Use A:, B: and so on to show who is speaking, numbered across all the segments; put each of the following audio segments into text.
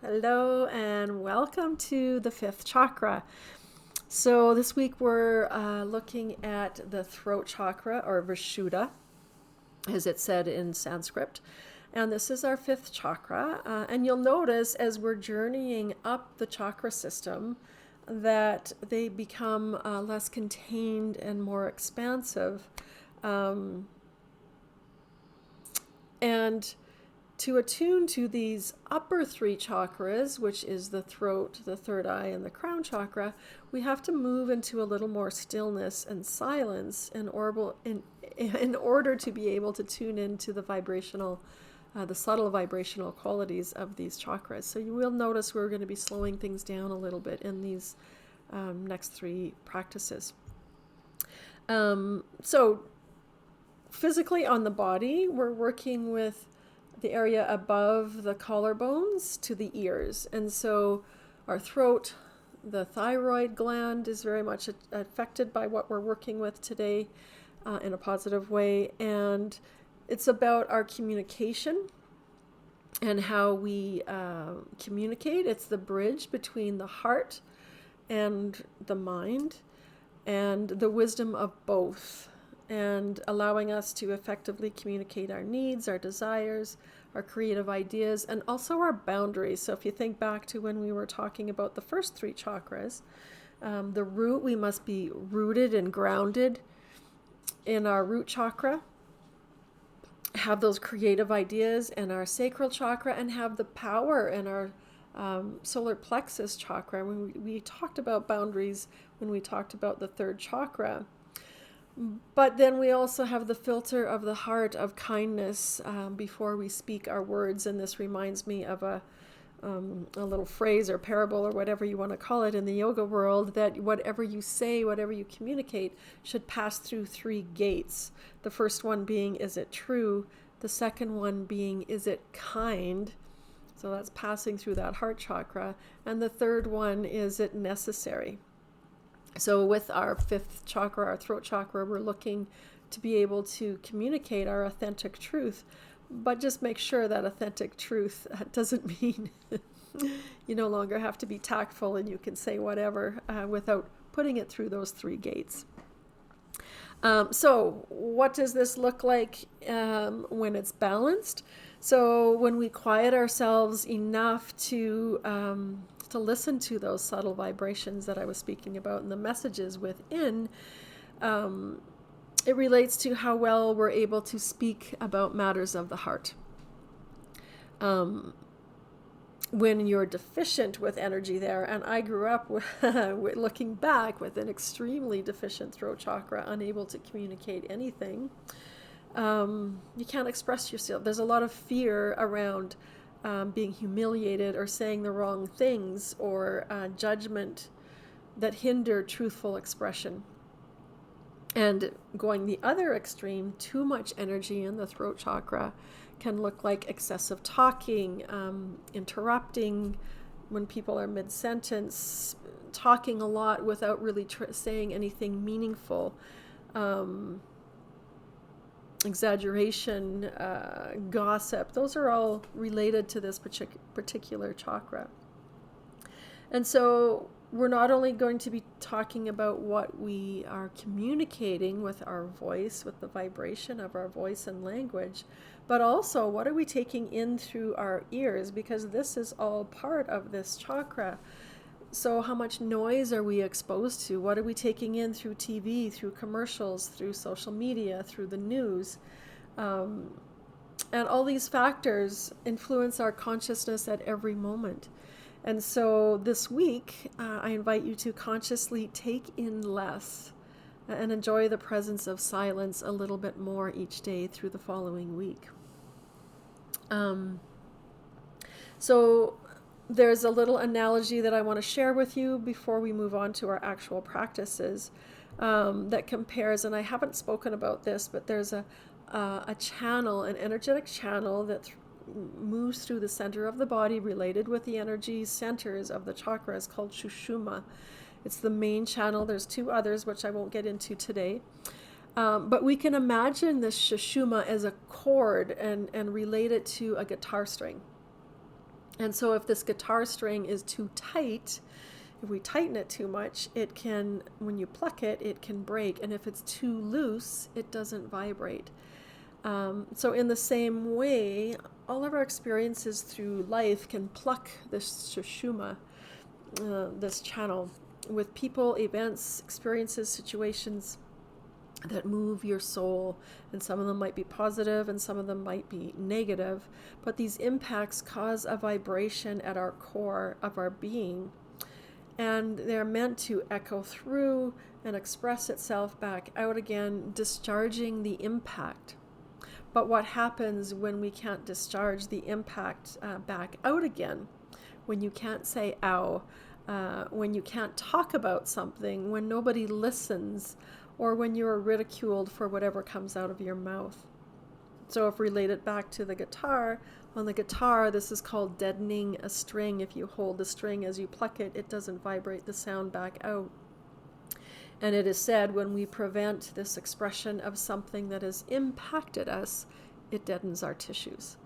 A: Hello and welcome to the fifth chakra. So this week we're looking at the throat chakra, or Visshudha, as it's said in Sanskrit. And this is our fifth chakra. And you'll notice as we're journeying up the chakra system that they become less contained and more expansive. And to attune to these upper three chakras, which is the throat, the third eye, and the crown chakra, we have to move into a little more stillness and silence in order to be able to tune into the subtle vibrational qualities of these chakras. So you will notice we're going to be slowing things down a little bit in these next three practices. So physically on the body, we're working with the area above the collarbones to the ears. And so our throat, the thyroid gland is very much affected by what we're working with today in a positive way. And it's about our communication and how we communicate. It's the bridge between the heart and the mind and the wisdom of both, and allowing us to effectively communicate our needs, our desires, our creative ideas, and also our boundaries. So if you think back to when we were talking about the first three chakras, the root, we must be rooted and grounded in our root chakra, have those creative ideas in our sacral chakra, and have the power in our solar plexus chakra. We talked about boundaries when we talked about the third chakra. But then we also have the filter of the heart of kindness before we speak our words. And this reminds me of a little phrase or parable or whatever you want to call it in the yoga world, that whatever you say, whatever you communicate should pass through three gates. The first one being, is it true? The second one being, is it kind? So that's passing through that heart chakra. And the third one, is it necessary? So with our fifth chakra, our throat chakra, we're looking to be able to communicate our authentic truth, but just make sure that authentic truth doesn't mean you no longer have to be tactful and you can say whatever without putting it through those three gates. So what does this look like when it's balanced? So when we quiet ourselves enough to listen to those subtle vibrations that I was speaking about and the messages within, it relates to how well we're able to speak about matters of the heart. When you're deficient with energy there, and I grew up with, looking back, with an extremely deficient throat chakra, unable to communicate anything, you can't express yourself. There's a lot of fear around being humiliated or saying the wrong things, or judgment that hinder truthful expression. And going the other extreme, too much energy in the throat chakra can look like excessive talking, interrupting when people are mid-sentence, talking a lot without really saying anything meaningful, exaggeration, gossip. Those are all related to this particular chakra. And so we're not only going to be talking about what we are communicating with our voice, with the vibration of our voice and language, but also what are we taking in through our ears, because this is all part of this chakra. So how much noise are we exposed to? What are we taking in through TV, through commercials, through social media, through the news? And all these factors influence our consciousness at every moment. And so this week, I invite you to consciously take in less and enjoy the presence of silence a little bit more each day through the following week. So there's a little analogy that I want to share with you before we move on to our actual practices that compares, and I haven't spoken about this, but there's a channel, an energetic channel that moves through the center of the body related with the energy centers of the chakras, called Sushumna. It's the main channel. There's two others, which I won't get into today. But we can imagine this Sushumna as a chord and relate it to a guitar string. And so if this guitar string is too tight, if we tighten it too much, it can, when you pluck it, it can break. And if it's too loose, it doesn't vibrate. So in the same way, all of our experiences through life can pluck this sushuma, this channel, with people, events, experiences, situations that move your soul. And some of them might be positive and some of them might be negative. But these impacts cause a vibration at our core of our being. And they're meant to echo through and express itself back out again, discharging the impact. But what happens when we can't discharge the impact back out again? When you can't say ow, when you can't talk about something, when nobody listens, or when you are ridiculed for whatever comes out of your mouth. So if related back to the guitar, on the guitar, this is called deadening a string. If you hold the string as you pluck it, it doesn't vibrate the sound back out. And it is said when we prevent this expression of something that has impacted us, it deadens our tissues.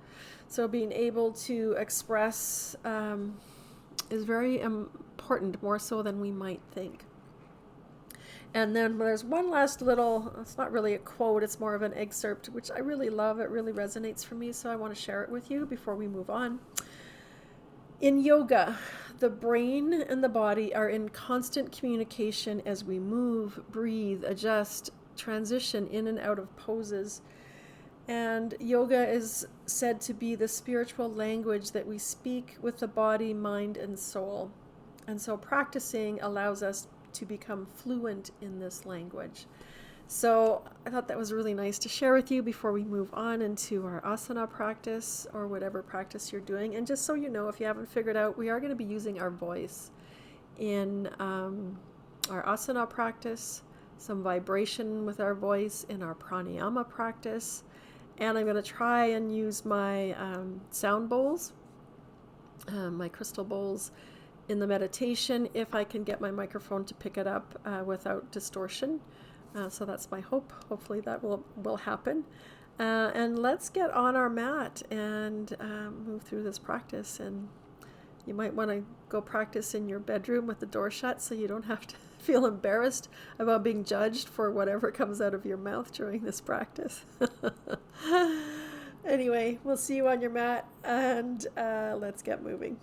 A: So being able to express is very important, more so than we might think. And then there's one last little, it's not really a quote, it's more of an excerpt, which I really love. It really resonates for me, so I want to share it with you before we move on. In yoga, the brain and the body are in constant communication as we move, breathe, adjust, transition in and out of poses. And yoga is said to be the spiritual language that we speak with the body, mind, and soul. And so practicing allows us to become fluent in this language. So I thought that was really nice to share with you before we move on into our asana practice or whatever practice you're doing. And just so you know, if you haven't figured out, we are going to be using our voice in our asana practice, some vibration with our voice in our pranayama practice. And I'm going to try and use my sound bowls, my crystal bowls, in the meditation, if I can get my microphone to pick it up without distortion. So that's my hope. Hopefully that will happen. And let's get on our mat and move through this practice. And you might want to go practice in your bedroom with the door shut so you don't have to feel embarrassed about being judged for whatever comes out of your mouth during this practice. Anyway, we'll see you on your mat, and let's get moving.